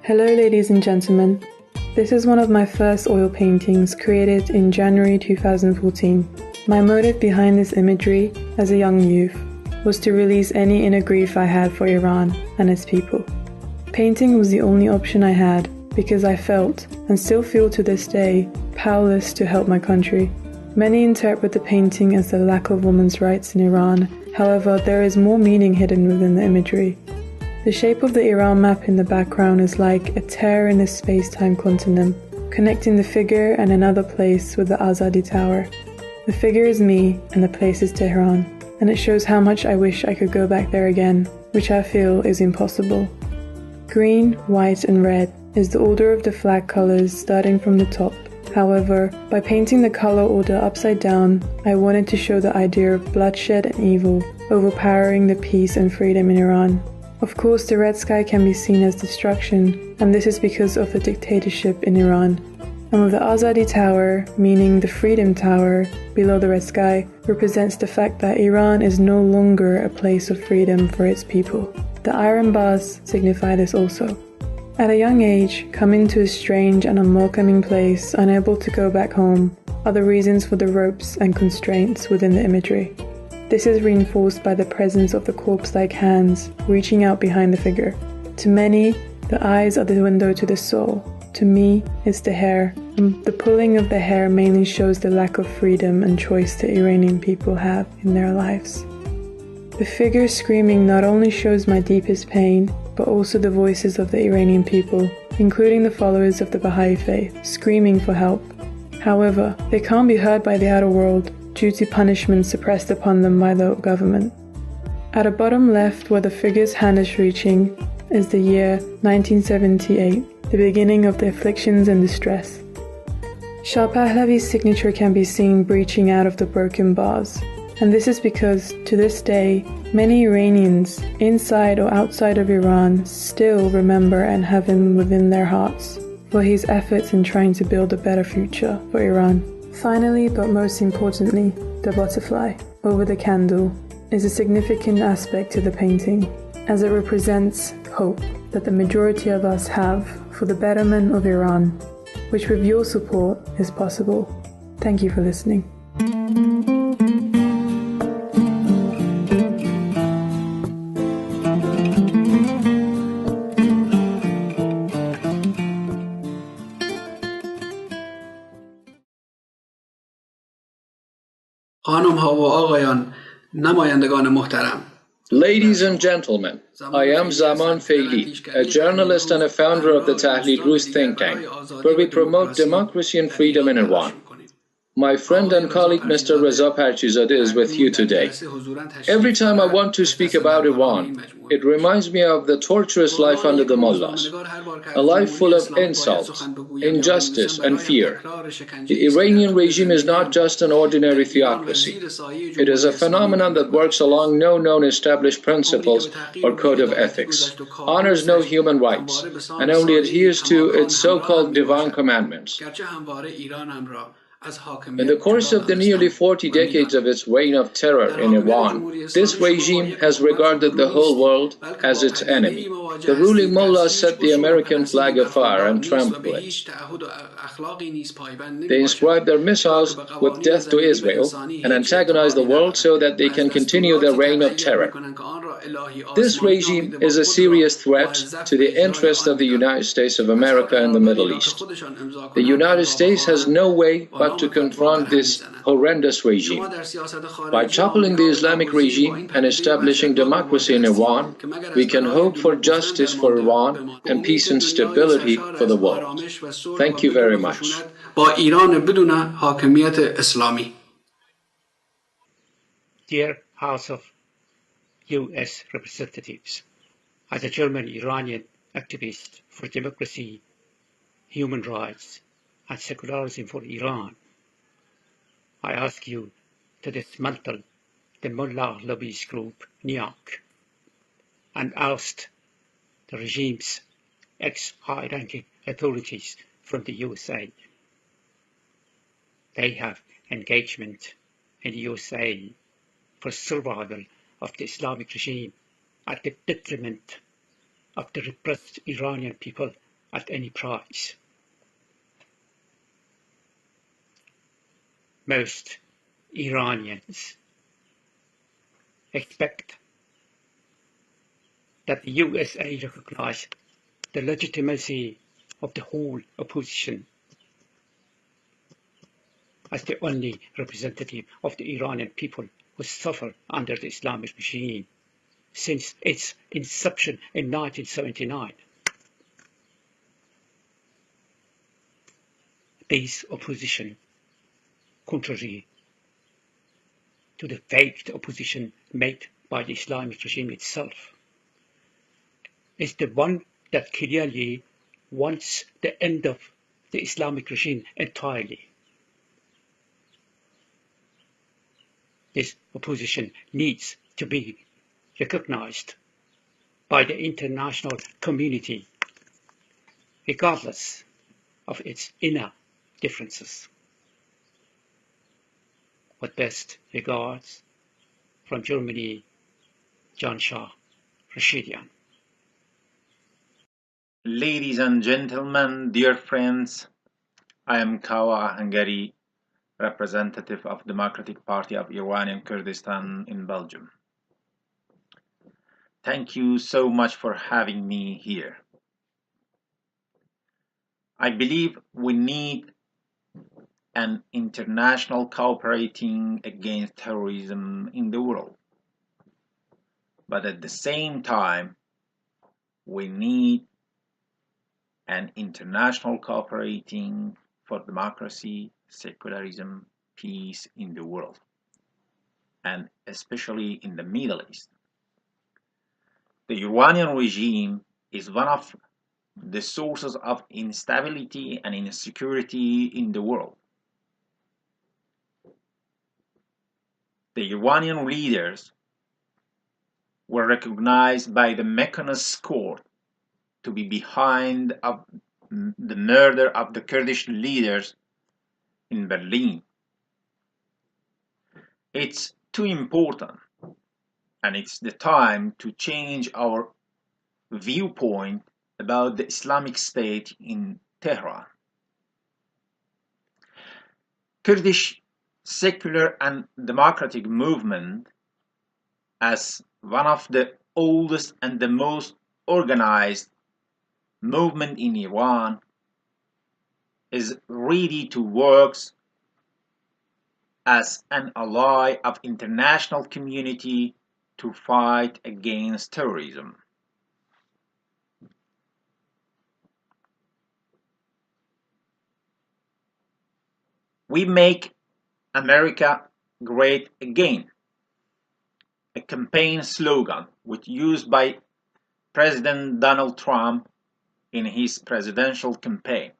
Hello ladies and gentlemen, this is one of my first oil paintings created in January 2014. My motive behind this imagery as a young youth was to release any inner grief I had for Iran and its people. Painting was the only option I had because I felt, and still feel to this day, powerless to help my country. Many interpret the painting as the lack of women's rights in Iran, however there is more meaning hidden within the imagery. The shape of the Iran map in the background is like a tear in the space-time continuum, connecting the figure and another place with the Azadi Tower. The figure is me and the place is Tehran, and it shows how much I wish I could go back there again, which I feel is impossible. Green, white and red is the order of the flag colors starting from the top. However, by painting the color order upside down, I wanted to show the idea of bloodshed and evil overpowering the peace and freedom in Iran. Of course, the red sky can be seen as destruction, and this is because of the dictatorship in Iran. And with the Azadi Tower, meaning the Freedom Tower, below the red sky, represents the fact that Iran is no longer a place of freedom for its people. The iron bars signify this also. At a young age, coming to a strange and unwelcoming place, unable to go back home, are the reasons for the ropes and constraints within the imagery. This is reinforced by the presence of the corpse-like hands reaching out behind the figure. To many, the eyes are the window to the soul. To me, it's the hair, and the pulling of the hair mainly shows the lack of freedom and choice the Iranian people have in their lives. The figure screaming not only shows my deepest pain, but also the voices of the Iranian people, including the followers of the Baha'i faith, screaming for help. However, they can't be heard by the outer world due to punishment suppressed upon them by the government. At the bottom left, where the figure's hand is reaching, is the year 1978, the beginning of the afflictions and distress. Shah Pahlavi's signature can be seen breaching out of the broken bars. And this is because, to this day, many Iranians, inside or outside of Iran, still remember and have him within their hearts for his efforts in trying to build a better future for Iran. Finally, but most importantly, the butterfly over the candle is a significant aspect to the painting, as it represents hope that the majority of us have for the betterment of Iran, which with your support is possible. Thank you for listening. Ladies and gentlemen, I am Zaman Feili, a journalist and a founder of the Tahlil Rus think tank, where we promote democracy and freedom in Iran. My friend and colleague Mr. Reza Parchizadeh is with you today. Every time I want to speak about Iran, it reminds me of the torturous life under the mullahs, a life full of insults, injustice and fear. The Iranian regime is not just an ordinary theocracy. It is a phenomenon that works along no known established principles or code of ethics, honors no human rights, and only adheres to its so-called divine commandments. In the course of the nearly 40 decades of its reign of terror in Iran, this regime has regarded the whole world as its enemy. The ruling mullahs set the American flag afire and trample it. They inscribe their missiles with death to Israel and antagonize the world so that they can continue their reign of terror. This regime is a serious threat to the interests of the United States of America and the Middle East. The United States has no way but to confront this horrendous regime. By toppling the Islamic regime and establishing democracy in Iran, we can hope for justice for Iran and peace and stability for the world. Thank you very much. Dear House of U.S. Representatives, as a German Iranian activist for democracy, human rights, and secularism for Iran, I ask you to dismantle the Mullah lobbyist group NIAC and oust the regime's ex-high-ranking authorities from the USA. They have engagement in the USA for survival of the Islamic regime at the detriment of the repressed Iranian people at any price. Most Iranians expect that the USA recognize the legitimacy of the whole opposition as the only representative of the Iranian people who suffer under the Islamic regime since its inception in 1979. This opposition, contrary to the faked opposition made by the Islamic regime itself, is the one that clearly wants the end of the Islamic regime entirely. This opposition needs to be recognized by the international community, regardless of its inner differences. With best regards from Germany, John Shah, Rashidian. Ladies and gentlemen, dear friends, I am Kawa Hungary, representative of Democratic Party of Iranian Kurdistan in Belgium. Thank you so much for having me here. I believe we need an international cooperating against terrorism in the world. But at the same time, we need an international cooperating for democracy, secularism, peace in the world, and especially in the Middle East. The Iranian regime is one of the sources of instability and insecurity in the world. The Iranian leaders were recognized by the Mykonos court to be behind of the murder of the Kurdish leaders in Berlin. It's too important, and it's the time to change our viewpoint about the Islamic State in Tehran. Kurdish secular and democratic movement, as one of the oldest and the most organized movement in Iran, is ready to work as an ally of international community to fight against terrorism. We make America great again, a campaign slogan which used by President Donald Trump in his presidential campaign.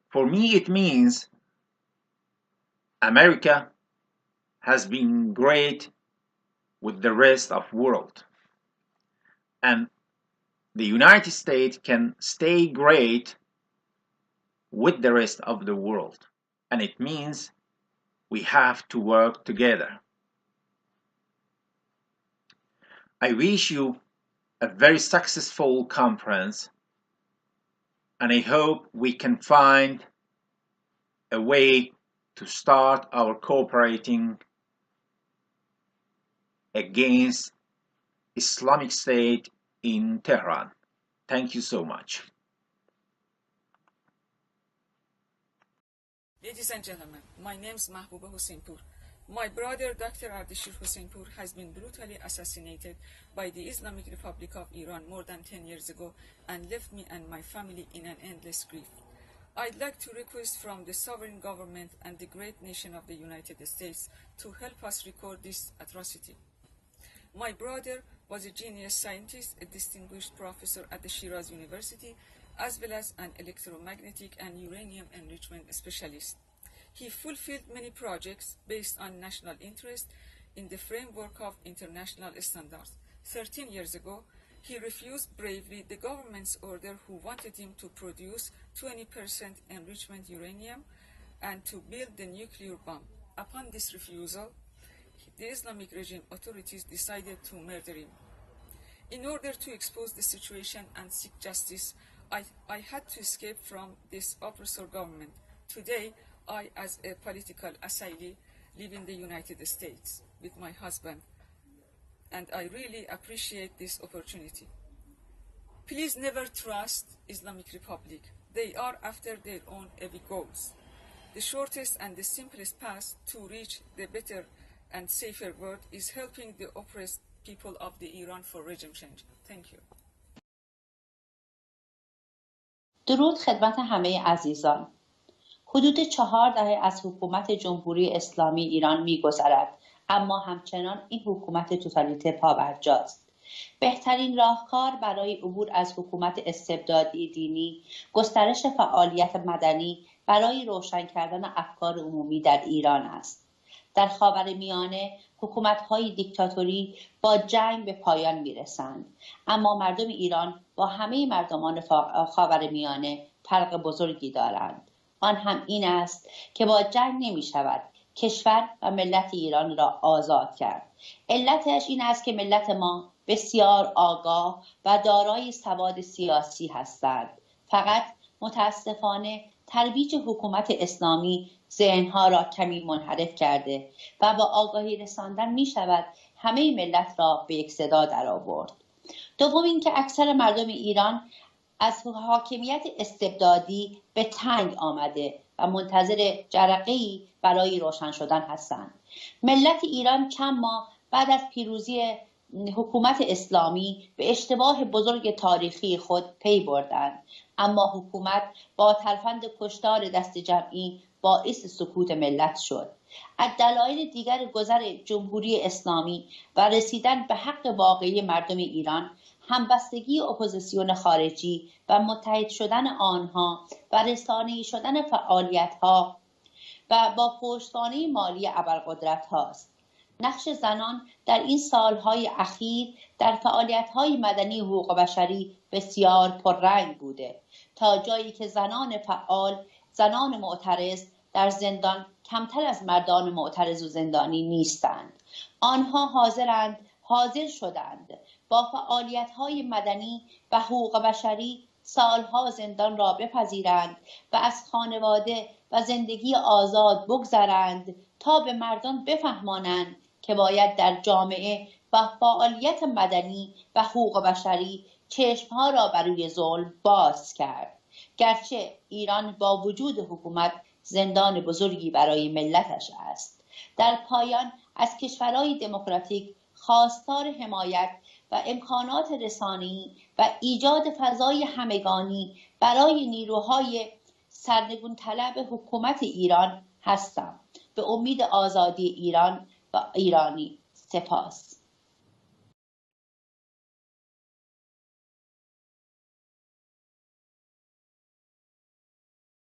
For me, it means America has been great with the rest of the world, and the United States can stay great with the rest of the world, and it means we have to work together. I wish you a very successful conference, and I hope we can find a way to start our cooperating against Islamic State in Tehran. Thank you so much. Ladies and gentlemen, my name is Mahbouba Hossein-Pour. My brother, Dr. Ardeshir Hossein-Pour, has been brutally assassinated by the Islamic Republic of Iran more than 10 years ago and left me and my family in an endless grief. I'd like to request from the sovereign government and the great nation of the United States to help us record this atrocity. My brother was a genius scientist, a distinguished professor at the Shiraz University, as well as an electromagnetic and uranium enrichment specialist. He fulfilled many projects based on national interest in the framework of international standards. 13 years ago, he refused bravely the government's order who wanted him to produce 20% enrichment uranium and to build the nuclear bomb. Upon this refusal, the Islamic regime authorities decided to murder him. In order to expose the situation and seek justice, I had to escape from this oppressor government. Today, I, as a political asylee, live in the United States with my husband, and I really appreciate this opportunity. Please never trust Islamic Republic. They are after their own heavy goals. The shortest and the simplest path to reach the better and safer world is helping the oppressed people of the Iran for regime change. Thank you. درود خدمت همه عزیزان. حدود 4 دهه از حکومت جمهوری اسلامی ایران می‌گذرد، اما همچنان این حکومت توتالیته پابرجاست. بهترین راهکار برای عبور از حکومت استبدادی دینی، گسترش فعالیت مدنی برای روشن کردن افکار عمومی در ایران است. در خاورمیانه حکومت‌های دیکتاتوری با جنگ به پایان می‌رسند، اما مردم ایران با همه مردمان خاورمیانه فرق بزرگی دارند. آن هم این است که با جنگ نمی‌شود کشور و ملت ایران را آزاد کرد. علتش این است که ملت ما بسیار آگاه و دارای سواد سیاسی هستند. فقط متاسفانه ترویج حکومت اسلامی ذهنها را کمی منحرف کرده و با آگاهی رساندن می شود همه ملت را به یک صدا درآورد. دوم اینکه اکثر مردم ایران از حاکمیت استبدادی به تنگ آمده و منتظر جرقه‌ای برای روشن شدن هستند. ملت ایران چند ماه بعد از پیروزی حکومت اسلامی به اشتباه بزرگ تاریخی خود پی بردند، اما حکومت با ترفند کشتار دست جمعی باعث سکوت ملت شد. از دلایل دیگر گذر جمهوری اسلامی و رسیدن به حق واقعی مردم ایران، همبستگی اپوزیسیون خارجی و متحد شدن آنها و رسانه‌ای شدن فعالیت‌ها و با پشتوانه مالی ابرقدرت هاست. نقش زنان در این سالهای اخیر در فعالیت‌های مدنی حقوق بشری بسیار پررنگ بوده، تا جایی که زنان فعال، زنان معترض در زندان کمتر از مردان معترض و زندانی نیستند. آنها حاضر شدند با فعالیت‌های مدنی و حقوق بشری سالها زندان را بپذیرند و از خانواده و زندگی آزاد بگذرند تا به مردان بفهمانند که باید در جامعه و فعالیت مدنی و حقوق بشری چشمها را بر روی ظلم باز کرد. گرچه ایران با وجود حکومت زندان بزرگی برای ملتش است. در پایان از کشورهای دموکراتیک خواستار حمایت و امکانات رسانه‌ای و ایجاد فضای همگانی برای نیروهای سرنگون طلب حکومت ایران هستم. به امید آزادی ایران و ایرانی. سپاس.